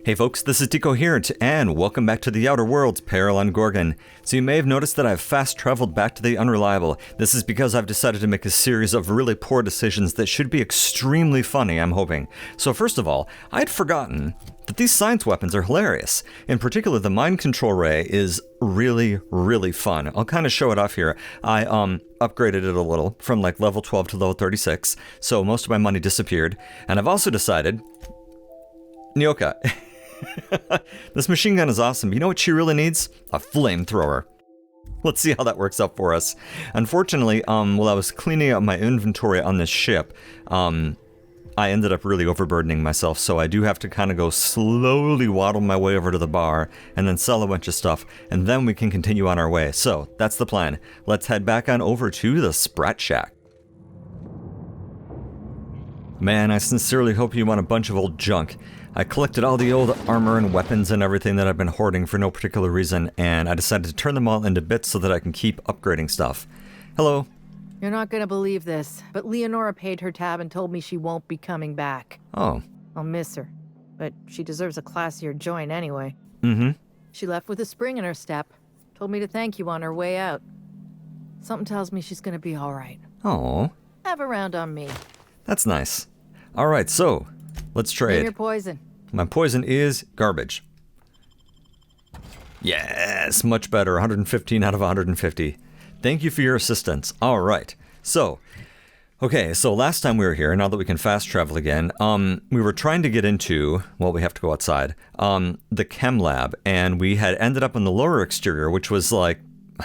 Hey folks, this is Decoherent, and welcome back to the Outer Worlds, Peril on Gorgon. So you may have noticed that I've fast-traveled back to the Unreliable. This is because I've decided to make a series of really poor decisions that should be extremely funny, I'm hoping. So first of all, I'd forgotten that these science weapons are hilarious. In particular, the mind control ray is really, really fun. I'll kind of show it off here. I upgraded it a little from like level 12 to level 36, so most of my money disappeared. And I've also decided, Nyoka, this machine gun is awesome. You know what she really needs? A flamethrower. Let's see how that works out for us. Unfortunately, while I was cleaning up my inventory on this ship, I ended up really overburdening myself, so I do have to kind of go slowly waddle my way over to the bar and then sell a bunch of stuff, and then we can continue on our way. So, that's the plan. Let's head back on over to the Sprat Shack. Man, I sincerely hope you want a bunch of old junk. I collected all the old armor and weapons and everything that I've been hoarding for no particular reason, and I decided to turn them all into bits so that I can keep upgrading stuff. Hello. You're not gonna believe this, but Leonora paid her tab and told me she won't be coming back. Oh. I'll miss her, but she deserves a classier joint anyway. Mm-hmm. She left with a spring in her step. Told me to thank you on her way out. Something tells me she's gonna be all right. Oh. Have a round on me. That's nice. All right, so let's trade. Name your poison. My poison is garbage. Yes, much better. 115 out of 150. Thank you for your assistance. All right. So, okay, so last time we were here, now that we can fast travel again, we were trying to get into, well, we have to go outside, the chem lab, and we had ended up in the lower exterior, which was like,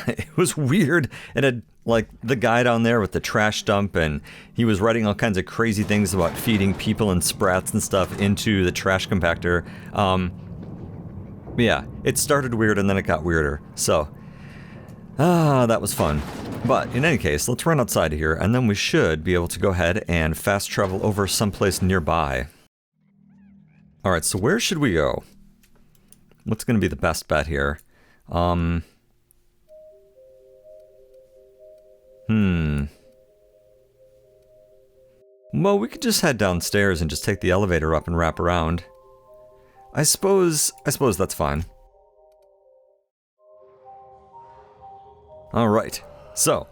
it was weird. It had like the guy down there with the trash dump, and he was writing all kinds of crazy things about feeding people and sprats and stuff into the trash compactor. Yeah, it started weird and then it got weirder. So, that was fun. But in any case, let's run outside here, and then we should be able to go ahead and fast travel over someplace nearby. Alright, so where should we go? What's going to be the best bet here? Well, we could just head downstairs and just take the elevator up and wrap around. I suppose that's fine. Alright, so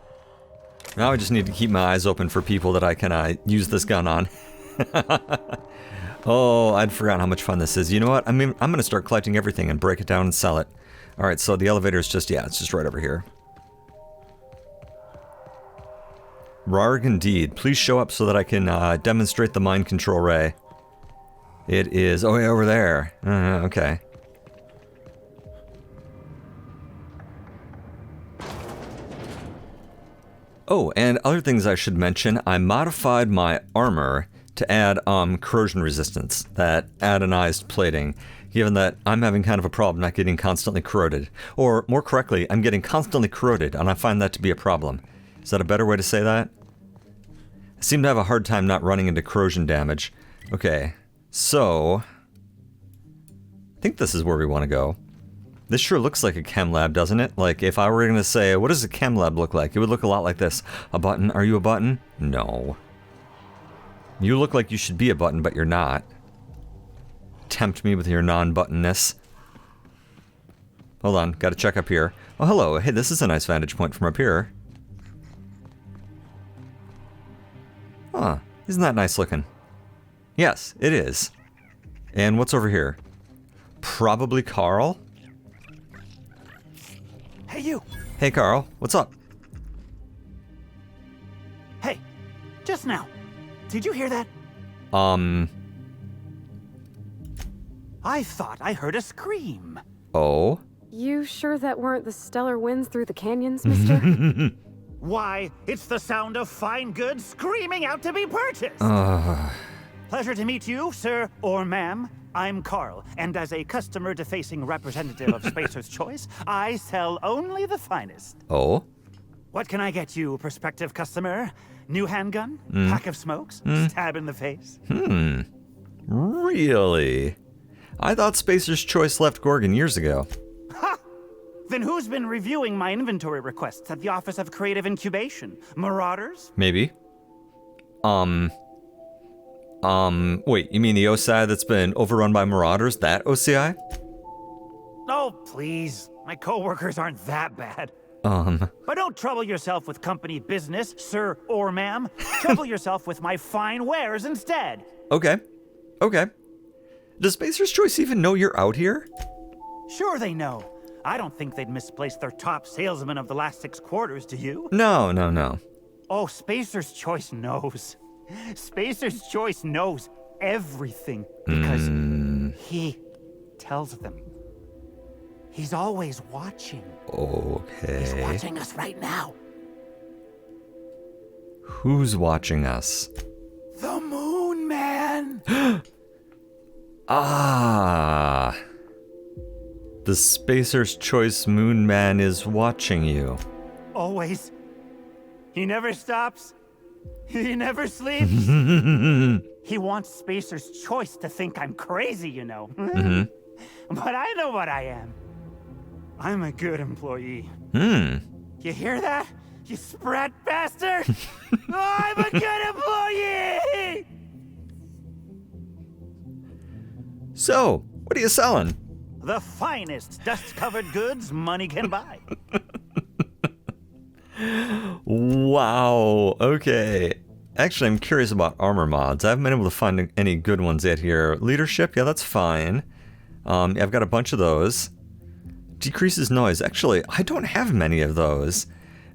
now I just need to keep my eyes open for people that I can use this gun on. Oh, I'd forgotten how much fun this is. You know what? I'm gonna start collecting everything and break it down and sell it. Alright, so the elevator is just, yeah, it's just right over here. Rarg indeed. Please show up so that I can demonstrate the mind control ray. It is, oh yeah, over there. Okay. Oh, and other things I should mention, I modified my armor to add corrosion resistance, that anodized plating, given that I'm having kind of a problem not getting constantly corroded. Or more correctly, I'm getting constantly corroded, and I find that to be a problem. Is that a better way to say that? I seem to have a hard time not running into corrosion damage. Okay, so I think this is where we want to go. This sure looks like a chem lab, doesn't it? Like, if I were going to say, what does a chem lab look like? It would look a lot like this. A button? Are you a button? No. You look like you should be a button, but you're not. Tempt me with your non-buttonness. Hold on, gotta check up here. Oh, hello. Hey, this is a nice vantage point from up here. Huh, isn't that nice looking? Yes, it is. And what's over here? Probably Carl? Hey, you! Hey, Carl, what's up? Hey, just now. Did you hear that? I thought I heard a scream. Oh? You sure that weren't the stellar winds through the canyons, mister? Why, it's the sound of fine goods screaming out to be purchased! Pleasure to meet you, sir or ma'am. I'm Carl, and as a customer-defacing representative of Spacer's Choice, I sell only the finest. Oh? What can I get you, prospective customer? New handgun? Pack of smokes? Stab in the face? Really? I thought Spacer's Choice left Gorgon years ago. Ha! Then who's been reviewing my inventory requests at the Office of Creative Incubation? Marauders? Maybe. Wait, you mean the OCI that's been overrun by marauders? That OCI? Oh, please. My coworkers aren't that bad. But don't trouble yourself with company business, sir or ma'am. Trouble yourself with my fine wares instead. Okay. Okay. Does Spacer's Choice even know you're out here? Sure they know. I don't think they'd misplace their top salesman of the last 6 quarters, do you? No, no, no. Oh, Spacer's Choice knows. Spacer's Choice knows everything because he tells them. He's always watching. Okay. He's watching us right now. Who's watching us? The Moon Man! Ah. The Spacer's Choice Moon Man is watching you. Always. He never stops. He never sleeps. He wants Spacer's Choice to think I'm crazy, you know. But I know what I am. I'm a good employee. You hear that? You sprat bastard! I'm a good employee! So, what are you selling? The finest dust-covered goods money can buy. Wow, okay. Actually, I'm curious about armor mods. I haven't been able to find any good ones yet here. Leadership, yeah, that's fine. I've got a bunch of those. Decreases noise. Actually, I don't have many of those.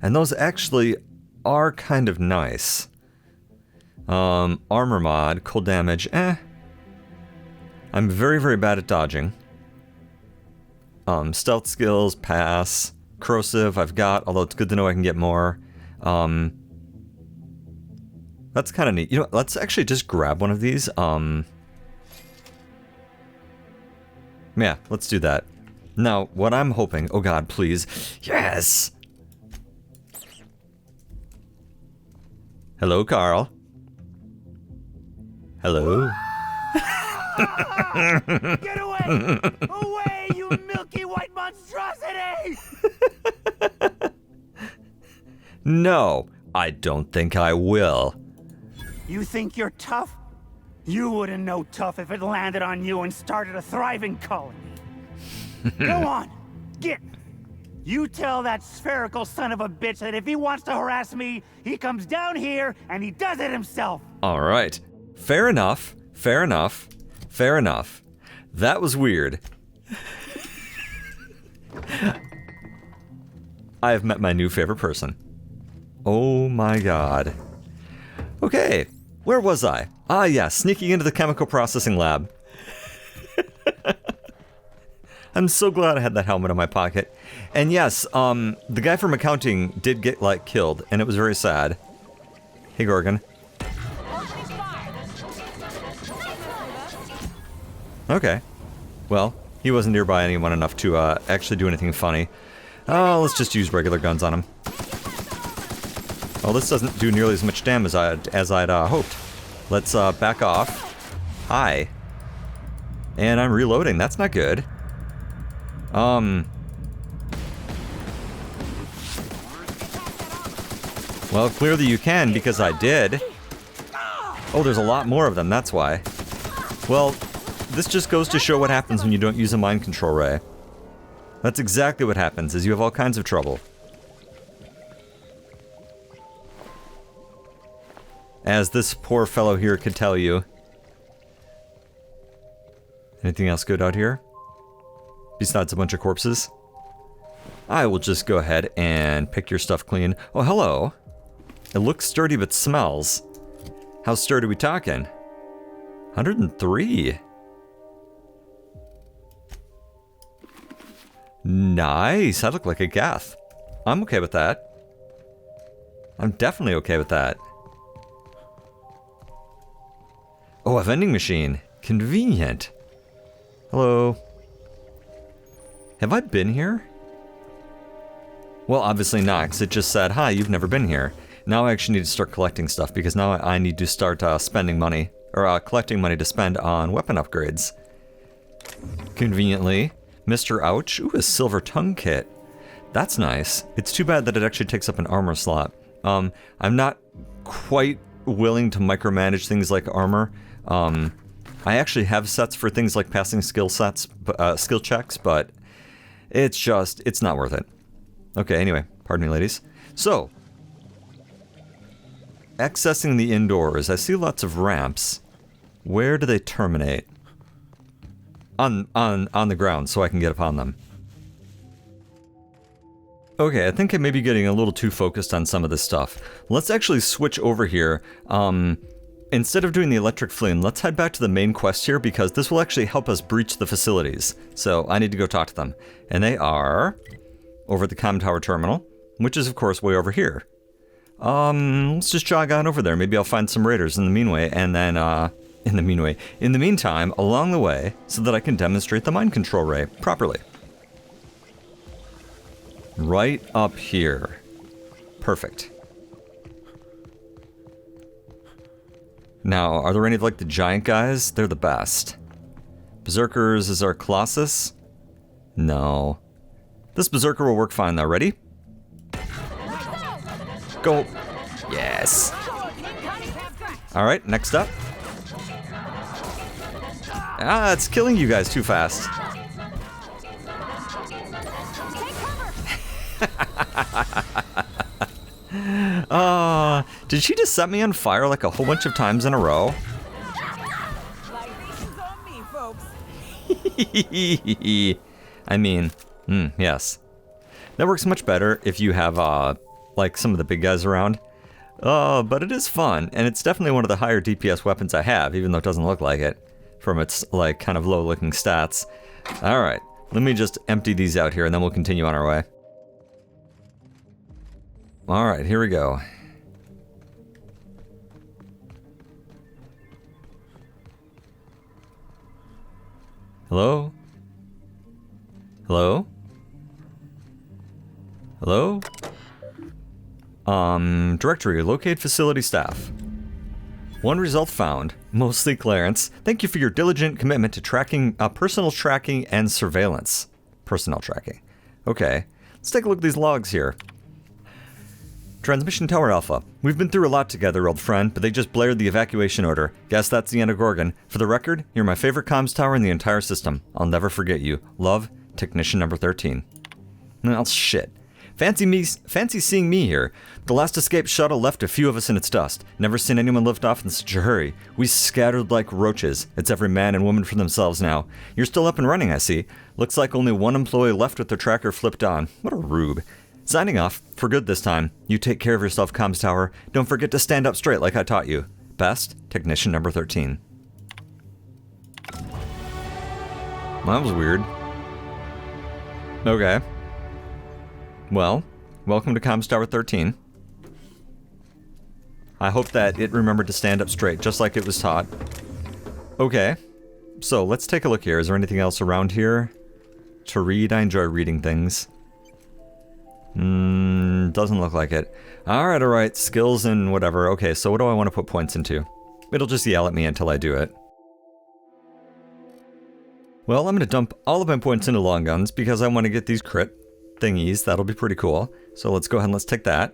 And those actually are kind of nice. Armor mod, cold damage, I'm very, very bad at dodging. Stealth skills, pass. Corrosive, I've got, although it's good to know I can get more. That's kind of neat. You know, let's actually just grab one of these. Yeah, let's do that. Now, what I'm hoping... Oh god, please. Yes! Hello, Carl. Hello? Get away! Away, you milky white monstrosity! No, I don't think I will. You think you're tough? You wouldn't know tough if it landed on you and started a thriving colony. Go on, get. You tell that spherical son of a bitch that if he wants to harass me, he comes down here and he does it himself. All right. Fair enough. Fair enough. Fair enough. That was weird. I have met my new favorite person. Oh my god. Okay, where was I? Ah, yeah, sneaking into the chemical processing lab. I'm so glad I had that helmet in my pocket. And yes, the guy from accounting did get, like, killed, and it was very sad. Hey, Gorgon. Okay. Well, he wasn't nearby anyone enough to actually do anything funny. Oh, let's just use regular guns on him. Well, this doesn't do nearly as much damage as I'd hoped. Let's back off. Hi. And I'm reloading. That's not good. Well, clearly you can, because I did. Oh, there's a lot more of them, that's why. Well, this just goes to show what happens when you don't use a mind control ray. That's exactly what happens, is you have all kinds of trouble. As this poor fellow here could tell you. Anything else good out here? Besides a bunch of corpses? I will just go ahead and pick your stuff clean. Oh, hello. It looks sturdy but smells. How sturdy are we talking? 103. Nice. I look like a Gath. I'm okay with that. I'm definitely okay with that. Oh, a vending machine. Convenient. Hello. Have I been here? Well, obviously not, because it just said, hi, you've never been here. Now I actually need to start collecting stuff, because now I need to start spending money, or collecting money to spend on weapon upgrades. Conveniently, Mr. Ouch. Ooh, a silver tongue kit. That's nice. It's too bad that it actually takes up an armor slot. I'm not quite willing to micromanage things like armor. I actually have sets for things like passing skill checks, but it's not worth it. Okay, anyway, pardon me, ladies. So, accessing the indoors, I see lots of ramps. Where do they terminate? On the ground, so I can get upon them. Okay, I think I may be getting a little too focused on some of this stuff. Let's actually switch over here. Instead of doing the electric fleeing, let's head back to the main quest here, because this will actually help us breach the facilities. So I need to go talk to them. And they are over at the comm tower terminal, which is of course way over here. Let's just jog on over there. Maybe I'll find some raiders in the meanway, and then in the meantime, along the way, so that I can demonstrate the mind control ray properly. Right up here. Perfect. Now, are there any of like the giant guys? They're the best. Berserkers is our Colossus? No. This Berserker will work fine though. Ready? Go. Yes. Alright, next up. Ah, it's killing you guys too fast. Did she just set me on fire like a whole bunch of times in a row? I mean, yes. That works much better if you have, like some of the big guys around. But it is fun, and it's definitely one of the higher DPS weapons I have, even though it doesn't look like it from its, like, kind of low-looking stats. Alright, let me just empty these out here, and then we'll continue on our way. Alright, here we go. Hello? Hello? Hello? Directory, locate facility staff. One result found, mostly Clarence. Thank you for your diligent commitment to tracking, personal tracking and surveillance. Personnel tracking. Okay, let's take a look at these logs here. Transmission Tower Alpha. We've been through a lot together, old friend, but they just blared the evacuation order. Guess that's the end of Gorgon. For the record, you're my favorite comms tower in the entire system. I'll never forget you. Love, Technician number 13. Well, shit. Fancy seeing me here. The last escaped shuttle left a few of us in its dust. Never seen anyone lift off in such a hurry. We scattered like roaches. It's every man and woman for themselves now. You're still up and running, I see. Looks like only one employee left with their tracker flipped on. What a rube. Signing off, for good this time. You take care of yourself, comms tower. Don't forget to stand up straight like I taught you. Best, Technician number 13. Well, that was weird. Okay. Well, welcome to comms tower 13. I hope that it remembered to stand up straight, just like it was taught. Okay. So, let's take a look here. Is there anything else around here to read? I enjoy reading things. Doesn't look like it. Alright, skills and whatever. Okay, so what do I want to put points into? It'll just yell at me until I do it. Well, I'm going to dump all of my points into long guns because I want to get these crit thingies. That'll be pretty cool. So let's go ahead and let's take that.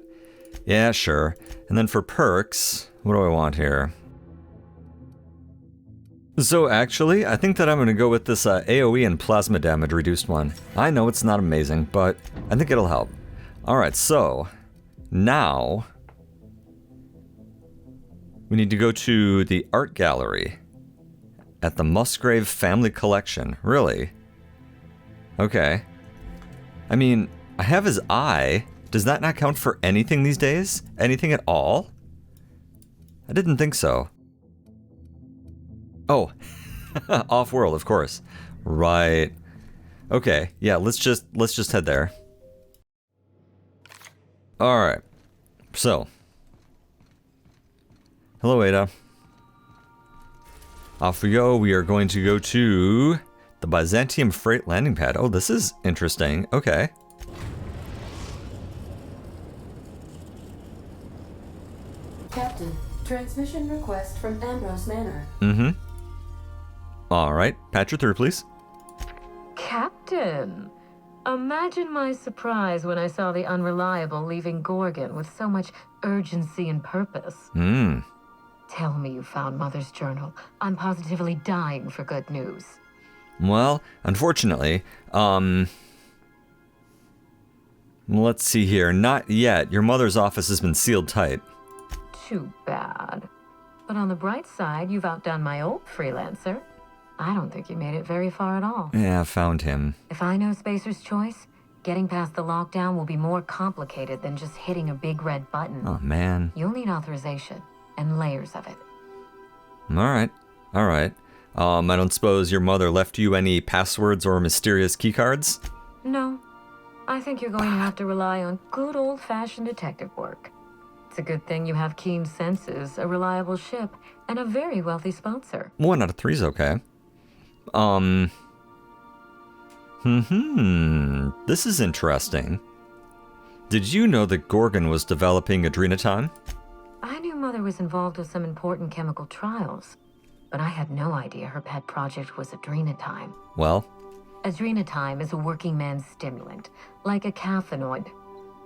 Yeah, sure. And then for perks, what do I want here? So actually, I think that I'm going to go with this AoE and plasma damage reduced one. I know it's not amazing, but I think it'll help. Alright, so now we need to go to the art gallery at the Musgrave Family Collection. Really? Okay. I mean, I have his eye. Does that not count for anything these days? Anything at all? I didn't think so. Oh, off-world, of course. Right. Okay, yeah, let's just head there. Alright. So. Hello, Ada. Off we go. We are going to go to the Byzantium Freight Landing Pad. Oh, this is interesting. Okay. Captain, transmission request from Ambrose Manor. Alright, patch her through, please. Captain, imagine my surprise when I saw the Unreliable leaving Gorgon with so much urgency and purpose. Tell me you found Mother's journal. I'm positively dying for good news. Well, unfortunately, let's see here. Not yet. Your mother's office has been sealed tight. Too bad. But on the bright side, you've outdone my old freelancer. I don't think you made it very far at all. Yeah, found him. If I know Spacer's choice, getting past the lockdown will be more complicated than just hitting a big red button. Oh, man. You'll need authorization and layers of it. All right. All right. I don't suppose your mother left you any passwords or mysterious keycards? No. I think you're going to have to rely on good old-fashioned detective work. It's a good thing you have keen senses, a reliable ship, and a very wealthy sponsor. 1 out of 3's okay. This is interesting. Did you know that Gorgon was developing adrenatime? I knew Mother was involved with some important chemical trials, but I had no idea her pet project was adrenatime. Well? Adrenatime is a working man's stimulant, like a caffeinoid.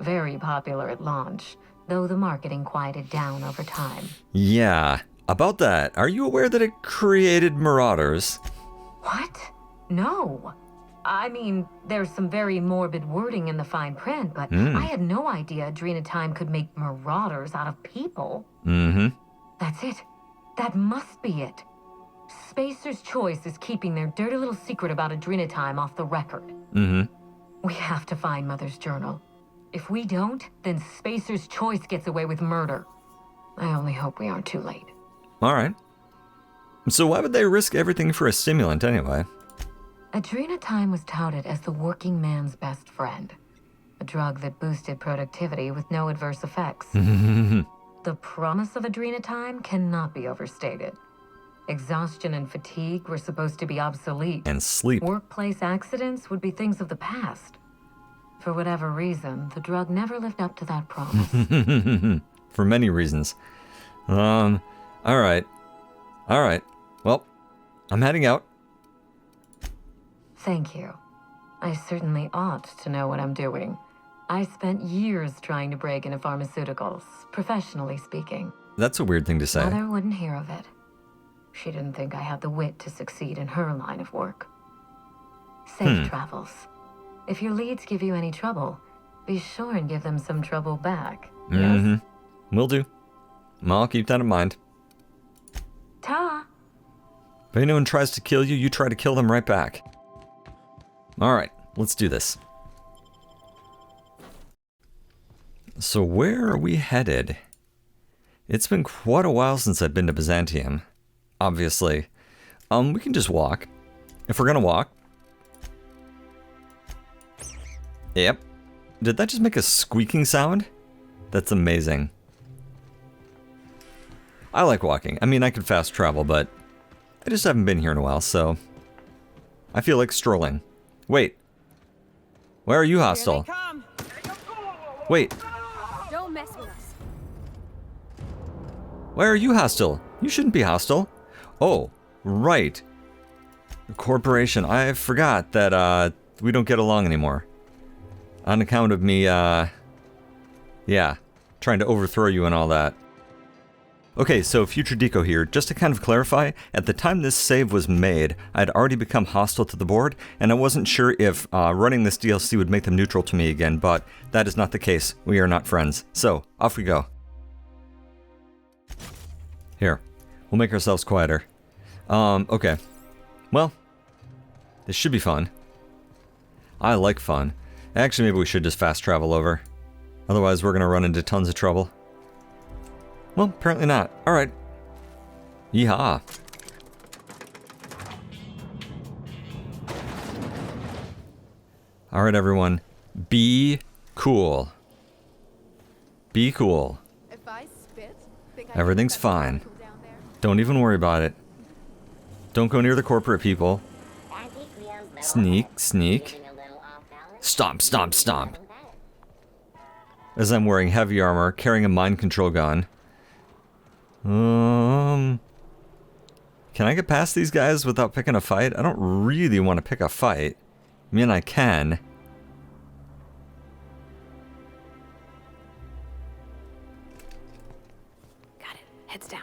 Very popular at launch, though the marketing quieted down over time. Yeah. About that, are you aware that it created marauders? What? No. I mean, there's some very morbid wording in the fine print, but I had no idea adrenatime could make marauders out of people. That's it. That must be it. Spacer's Choice is keeping their dirty little secret about adrenatime off the record. We have to find Mother's journal. If we don't, then Spacer's Choice gets away with murder. I only hope we aren't too late. All right. So why would they risk everything for a stimulant anyway? Adrenatime was touted as the working man's best friend. A drug that boosted productivity with no adverse effects. The promise of adrenatime cannot be overstated. Exhaustion and fatigue were supposed to be obsolete. And sleep. Workplace accidents would be things of the past. For whatever reason, the drug never lived up to that promise. For many reasons. All right. All right. Well, I'm heading out. Thank you. I certainly ought to know what I'm doing. I spent years trying to break into pharmaceuticals, professionally speaking. That's a weird thing to say. Mother wouldn't hear of it. She didn't think I had the wit to succeed in her line of work. Safe travels. If your leads give you any trouble, be sure and give them some trouble back. Yes? Will do. I'll keep that in mind. Ta! If anyone tries to kill you, you try to kill them right back. All right, let's do this. So where are we headed? It's been quite a while since I've been to Byzantium. Obviously. We can just walk. If we're gonna walk. Yep. Did that just make a squeaking sound? That's amazing. I like walking. I mean, I could fast travel, but I just haven't been here in a while, so I feel like strolling. Wait. Where are you, hostile? Wait. Don't mess with us. Why are you hostile? You shouldn't be hostile. Oh, right. Corporation. I forgot that we don't get along anymore. On account of me, yeah, trying to overthrow you and all that. Okay, so Future Deco here. Just to kind of clarify, at the time this save was made, I'd already become hostile to the board, and I wasn't sure if running this DLC would make them neutral to me again, but that is not the case. We are not friends. So, off we go. Here, we'll make ourselves quieter. Okay. Well, this should be fun. I like fun. Actually, maybe we should just fast travel over. Otherwise, we're gonna run into tons of trouble. Well, apparently not. Alright. Yeehaw. Alright, everyone. Be cool. Be cool. If I spit, Everything's fine. Don't even worry about it. Don't go near the corporate people. Sneak, sneak. Stomp, stomp, stomp. As I'm wearing heavy armor, carrying a mind control gun. Can I get past these guys without picking a fight? I don't really want to pick a fight. I mean, I can. Got it. Heads down.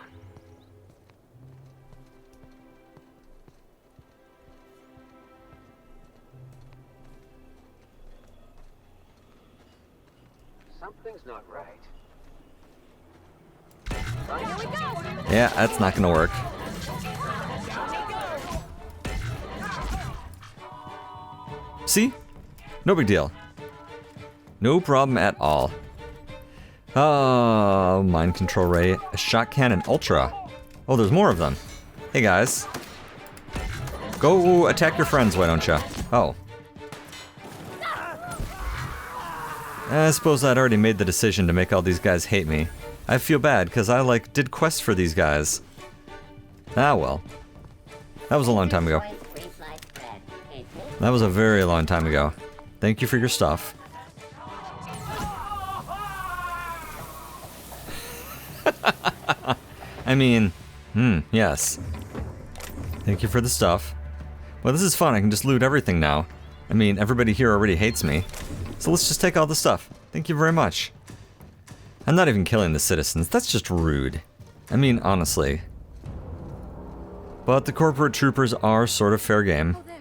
Something's not right. Yeah, that's not gonna work. See? No big deal. No problem at all. Oh, mind control ray, a shot cannon ultra. Oh, there's more of them. Hey guys. Go attack your friends, why don't ya? Oh. I suppose I'd already made the decision to make all these guys hate me. I feel bad, because I, did quests for these guys. Ah, well. That was a long time ago. That was a very long time ago. Thank you for your stuff. I mean, yes. Thank you for the stuff. Well, this is fun. I can just loot everything now. I mean, everybody here already hates me. So let's just take all the stuff. Thank you very much. I'm not even killing the citizens. That's just rude. I mean, honestly. But the corporate troopers are sort of fair game. Oh, there.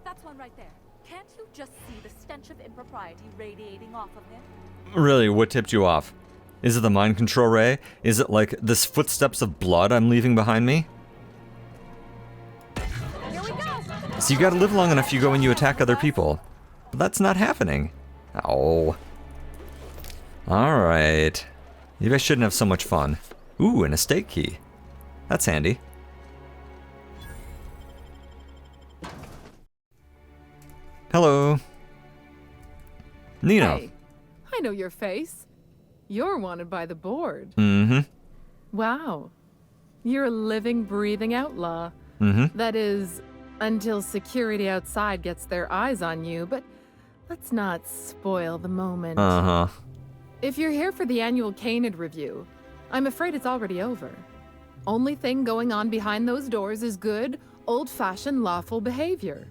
That's one right there. Can't you just see the stench of impropriety radiating off of him? Really, what tipped you off? Is it the mind control ray? Is it like this footsteps of blood I'm leaving behind me? Here we go. So you gotta live long enough you go and you attack other people. But that's not happening. Oh. Alright. Maybe I shouldn't have so much fun. Ooh, an estate key. That's handy. Hello. Nino. Hey, I know your face. You're wanted by the board. Mm-hmm. Wow. You're a living, breathing outlaw. Mm-hmm. That is, until security outside gets their eyes on you, but let's not spoil the moment. Uh-huh. If you're here for the annual Canid review, I'm afraid it's already over. Only thing going on behind those doors is good, old-fashioned lawful behavior.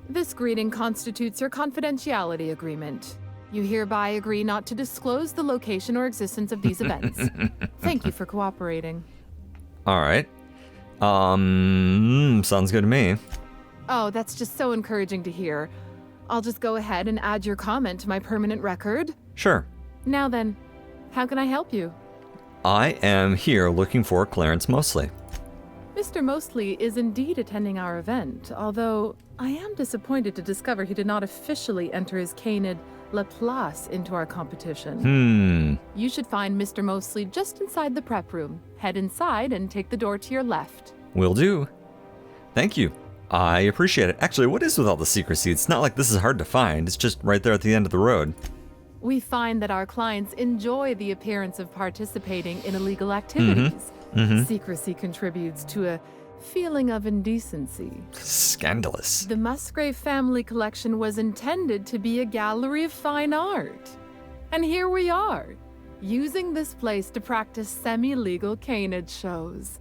This greeting constitutes your confidentiality agreement. You hereby agree not to disclose the location or existence of these events. Thank you for cooperating. Alright. Sounds good to me. Oh, that's just so encouraging to hear. I'll just go ahead and add your comment to my permanent record. Sure. Now then, how can I help you? I am here looking for Clarence Mosley. Mr. Mosley is indeed attending our event, although I am disappointed to discover he did not officially enter his Canid La Place into our competition. You should find Mr. Mosley just inside the prep room. Head inside and take the door to your left. Will do. Thank you. I appreciate it. Actually, what is with all the secrecy? It's not like this is hard to find. It's just right there at the end of the road. We find that our clients enjoy the appearance of participating in illegal activities. Secrecy contributes to a feeling of indecency. Scandalous. The Musgrave family collection was intended to be a gallery of fine art. And here we are, using this place to practice semi-legal Canid shows.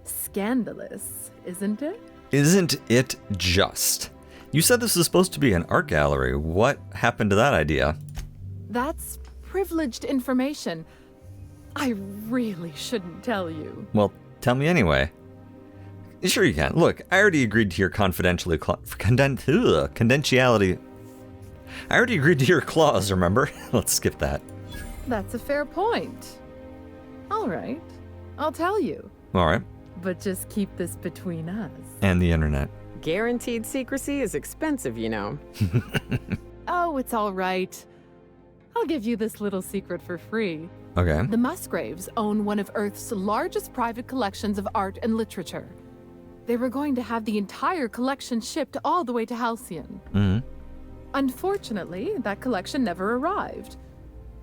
Scandalous, isn't it? Isn't it just? You said this was supposed to be an art gallery. What happened to that idea? That's privileged information. I really shouldn't tell you. Well, tell me anyway. Sure you can. Look, I already agreed to your confidentiality. I already agreed to your clause, remember? Let's skip that. That's a fair point. All right, I'll tell you. All right. But just keep this between us. And the internet. Guaranteed secrecy is expensive, you know. Oh, it's all right. I'll give you this little secret for free. Okay. The Musgraves own one of Earth's largest private collections of art and literature. They were going to have the entire collection shipped all the way to Halcyon. Unfortunately, that collection never arrived.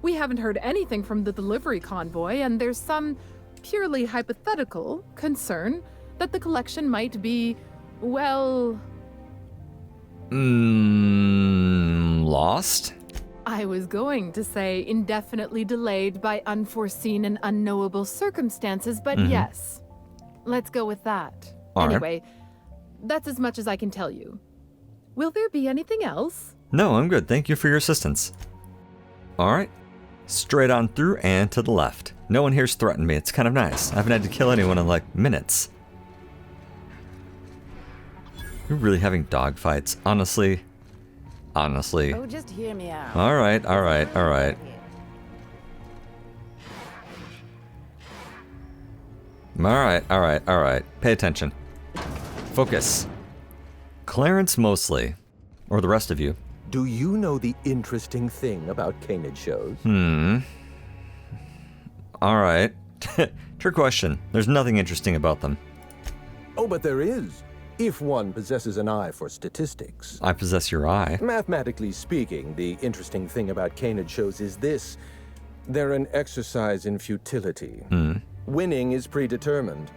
We haven't heard anything from the delivery convoy, and there's some purely hypothetical concern that the collection might be, well... Lost? I was going to say indefinitely delayed by unforeseen and unknowable circumstances, but yes. Let's go with that. Anyway, that's as much as I can tell you. Will there be anything else? No, I'm good. Thank you for your assistance. All right. Straight on through and to the left. No one here's threatened me. It's kind of nice. I haven't had to kill anyone in like minutes. You're really having dogfights. Honestly. Oh, just hear me out. All right. Alright. Pay attention. Focus. Clarence Mosley. Or the rest of you. Do you know the interesting thing about canid shows? Alright. Trick question. There's nothing interesting about them. Oh, but there is. If one possesses an eye for statistics. I possess your eye. Mathematically speaking, the interesting thing about canid shows is this. They're an exercise in futility. Winning is predetermined.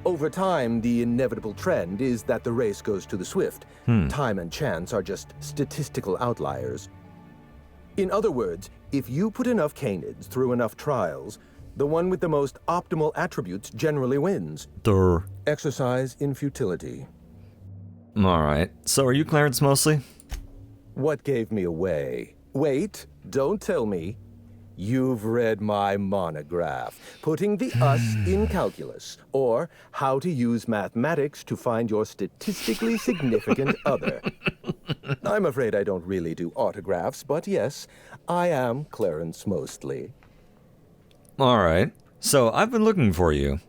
Over time, the inevitable trend is that the race goes to the swift. Time and chance are just statistical outliers. In other words, if you put enough canids through enough trials, the one with the most optimal attributes generally wins. Durr. Exercise in futility. Alright. So are you Clarence Mosley? What gave me away? Wait, don't tell me. You've read my monograph, Putting the Us in Calculus, or How to Use Mathematics to Find Your Statistically Significant Other. I'm afraid I don't really do autographs, but yes, I am Clarence Mosley. Alright. So I've been looking for you.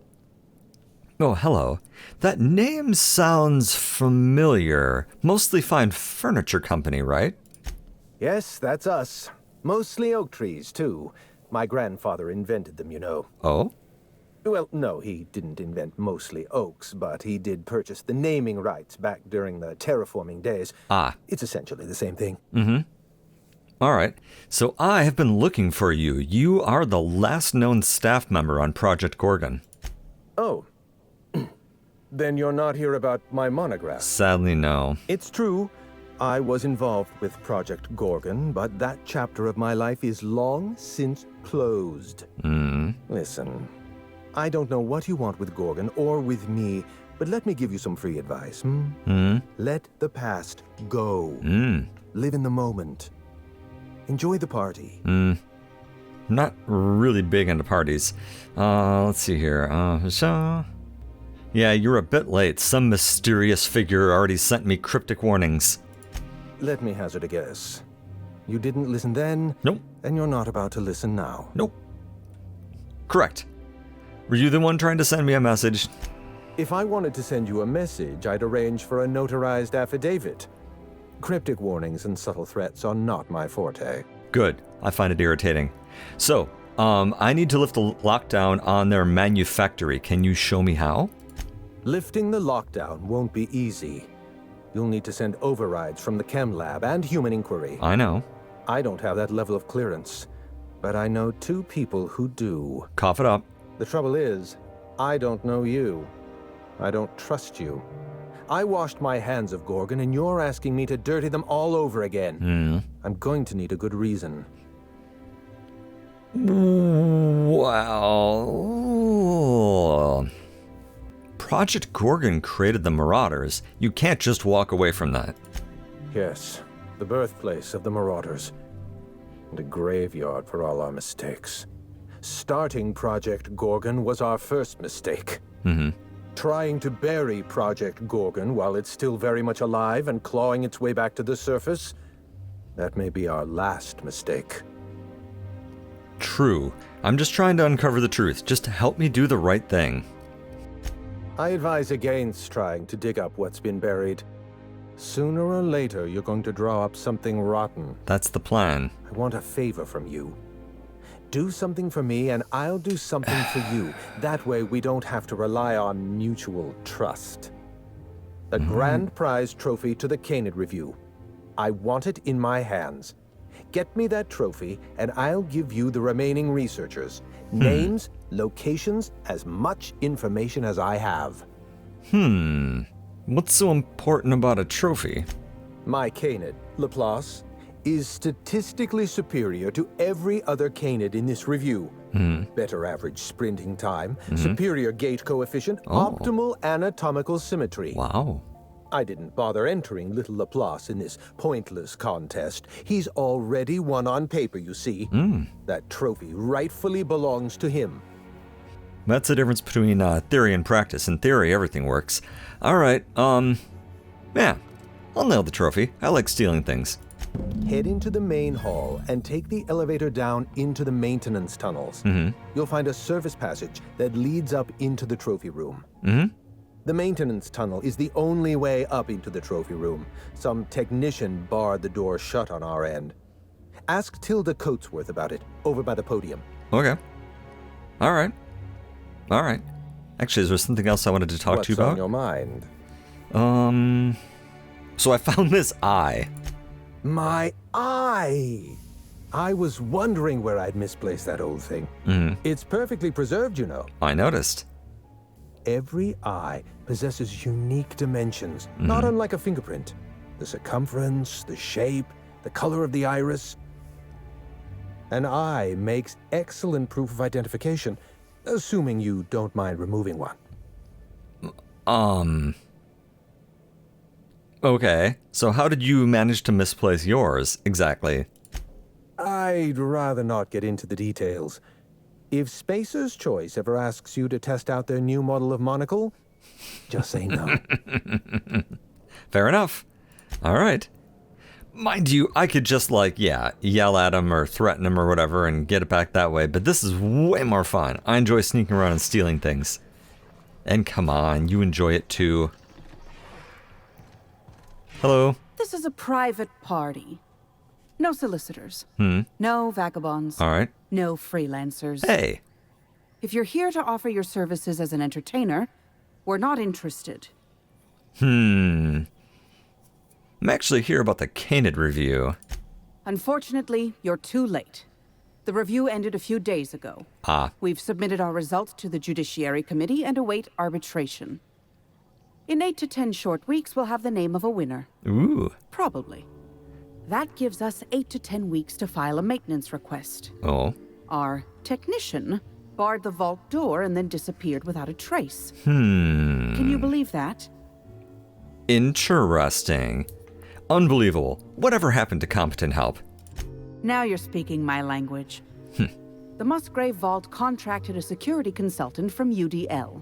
Oh, hello. That name sounds familiar. Mostly Fine Furniture Company, right? Yes, that's us. Mostly oak trees, too. My grandfather invented them, you know. Oh? Well, no, he didn't invent mostly oaks, but he did purchase the naming rights back during the terraforming days. Ah. It's essentially the same thing. Alright. So I have been looking for you. You are the last known staff member on Project Gorgon. Oh. Then you're not here about my monograph. Sadly, no. It's true. I was involved with Project Gorgon, but that chapter of my life is long since closed. Listen, I don't know what you want with Gorgon or with me, but let me give you some free advice. Let the past go. Live in the moment. Enjoy the party. Not really big into parties. Let's see here. Yeah, you're a bit late. Some mysterious figure already sent me cryptic warnings. Let me hazard a guess. You didn't listen then? Nope. And you're not about to listen now. Nope. Correct. Were you the one trying to send me a message? If I wanted to send you a message, I'd arrange for a notarized affidavit. Cryptic warnings and subtle threats are not my forte. Good. I find it irritating. So, I need to lift the lockdown on their manufactory. Can you show me how? Lifting the lockdown won't be easy. You'll need to send overrides from the chem lab and human inquiry. I know. I don't have that level of clearance, but I know two people who do. Cough it up. The trouble is, I don't know you. I don't trust you. I washed my hands of Gorgon, and you're asking me to dirty them all over again. I'm going to need a good reason. Well... Project Gorgon created the Marauders. You can't just walk away from that. Yes, the birthplace of the Marauders. And a graveyard for all our mistakes. Starting Project Gorgon was our first mistake. Trying to bury Project Gorgon while it's still very much alive and clawing its way back to the surface, that may be our last mistake. True. I'm just trying to uncover the truth. Just help me do the right thing. I advise against trying to dig up what's been buried. Sooner or later, you're going to draw up something rotten. That's the plan. I want a favor from you. Do something for me, and I'll do something for you. That way, we don't have to rely on mutual trust. The grand prize trophy to the Canid Review. I want it in my hands. Get me that trophy, and I'll give you the remaining researchers. Names, locations, as much information as I have. What's so important about a trophy? My Canid, Laplace, is statistically superior to every other Canid in this review. Better average sprinting time, superior gait coefficient, optimal anatomical symmetry. Wow. I didn't bother entering little Laplace in this pointless contest. He's already won on paper, you see. That trophy rightfully belongs to him. That's the difference between theory and practice. In theory, everything works. Alright, yeah. I'll nail the trophy. I like stealing things. Head into the main hall and take the elevator down into the maintenance tunnels. You'll find a service passage that leads up into the trophy room. The maintenance tunnel is the only way up into the trophy room. Some technician barred the door shut on our end. Ask Tilda Coatsworth about it, over by the podium. Okay. All right. All right. Actually, is there something else I wanted to talk to you about? What's on your mind? So I found this eye. My eye! I was wondering where I'd misplaced that old thing. It's perfectly preserved, you know. I noticed. Every eye possesses unique dimensions, not unlike a fingerprint. The circumference, the shape, the color of the iris. An eye makes excellent proof of identification, assuming you don't mind removing one. Okay, so how did you manage to misplace yours, exactly? I'd rather not get into the details. If Spacer's Choice ever asks you to test out their new model of monocle, just say no. Fair enough. All right. Mind you, I could just, like, yell at him or threaten him or whatever and get it back that way, but this is way more fun. I enjoy sneaking around and stealing things. And come on, you enjoy it too. Hello? This is a private party. No solicitors. No vagabonds. All right. No freelancers. Hey. If you're here to offer your services as an entertainer, we're not interested. I'm actually here about the Canid review. Unfortunately, you're too late. The review ended a few days ago. We've submitted our results to the Judiciary Committee and await arbitration. In 8 to 10 short weeks, we'll have the name of a winner. Ooh. Probably. That gives us 8 to 10 weeks to file a maintenance request. Oh. Our technician barred the vault door and then disappeared without a trace. Can you believe that? Interesting. Unbelievable. Whatever happened to competent help? Now you're speaking my language. The Musgrave Vault contracted a security consultant from UDL.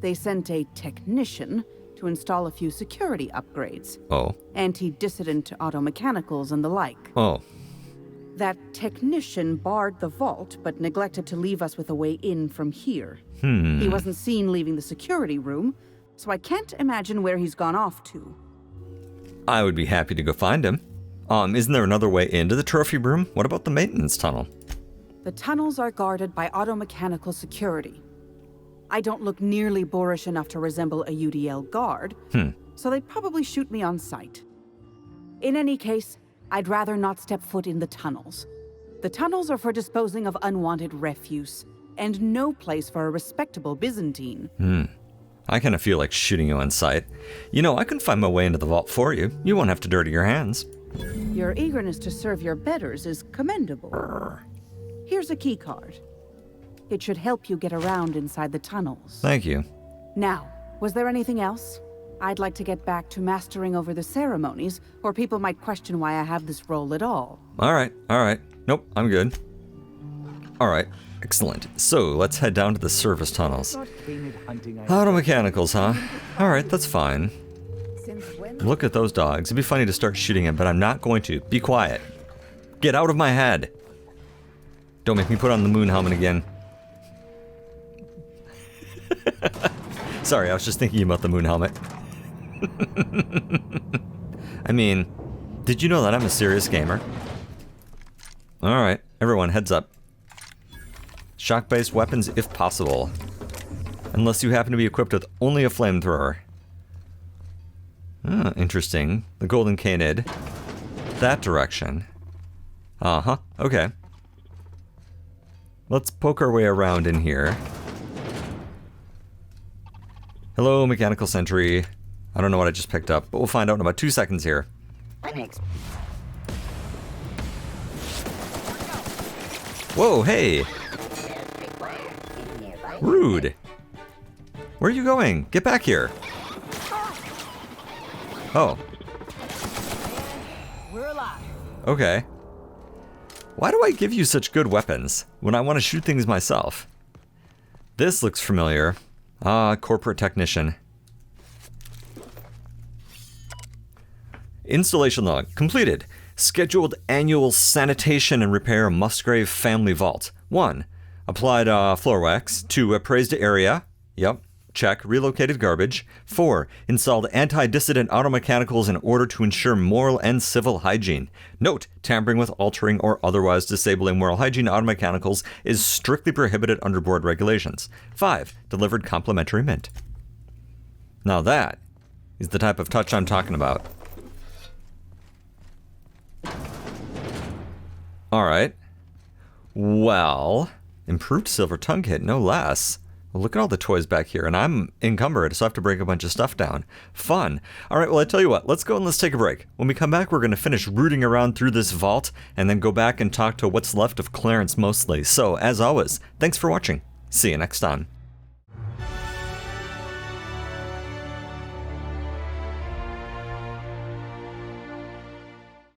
They sent a technician to install a few security upgrades. Oh. Anti-dissident auto-mechanicals and the like. Oh. That technician barred the vault, but neglected to leave us with a way in from here. He wasn't seen leaving the security room, so I can't imagine where he's gone off to. I would be happy to go find him. Isn't there another way into the trophy room? What about the maintenance tunnel? The tunnels are guarded by auto-mechanical security. I don't look nearly boorish enough to resemble a UDL guard, so they'd probably shoot me on sight. In any case, I'd rather not step foot in the tunnels. The tunnels are for disposing of unwanted refuse, and no place for a respectable Byzantine. I kind of feel like shooting you on sight. You know, I can find my way into the vault for you. You won't have to dirty your hands. Your eagerness to serve your betters is commendable. Here's a key card. It should help you get around inside the tunnels. Thank you. Now, was there anything else? I'd like to get back to mastering over the ceremonies, or people might question why I have this role at all. All right. Nope, I'm good. All right, excellent. So, let's head down to the service tunnels. Auto mechanicals, huh? All right, that's fine. Look at those dogs. It'd be funny to start shooting them, but I'm not going to. Be quiet. Get out of my head. Don't make me put on the moon helmet again. Sorry, I was just thinking about the moon helmet. I mean, did you know that I'm a serious gamer? Alright, everyone, heads up. Shock-based weapons if possible. Unless you happen to be equipped with only a flamethrower. Interesting. The Golden Canid. That direction. Uh-huh, okay. Let's poke our way around in here. Hello, Mechanical Sentry. I don't know what I just picked up, but we'll find out in about 2 seconds here. Whoa, hey! Rude! Where are you going? Get back here! Oh. We're alive. Okay. Why do I give you such good weapons when I want to shoot things myself? This looks familiar. Corporate technician. Installation log completed. Scheduled annual sanitation and repair Musgrave family vault. 1. Applied floor wax. 2. Appraised area. Yep. Check. Relocated garbage. 4. Installed anti-dissident automechanicals in order to ensure moral and civil hygiene. Note, tampering with, altering, or otherwise disabling moral hygiene automechanicals is strictly prohibited under board regulations. 5. Delivered complimentary mint. Now that is the type of touch I'm talking about. Alright. Well, improved silver tongue kit, no less. Well, look at all the toys back here, and I'm encumbered, so I have to break a bunch of stuff down. Fun. Alright, well, I tell you what, let's go and let's take a break. When we come back, we're going to finish rooting around through this vault, and then go back and talk to what's left of Clarence mostly. So, as always, thanks for watching. See you next time.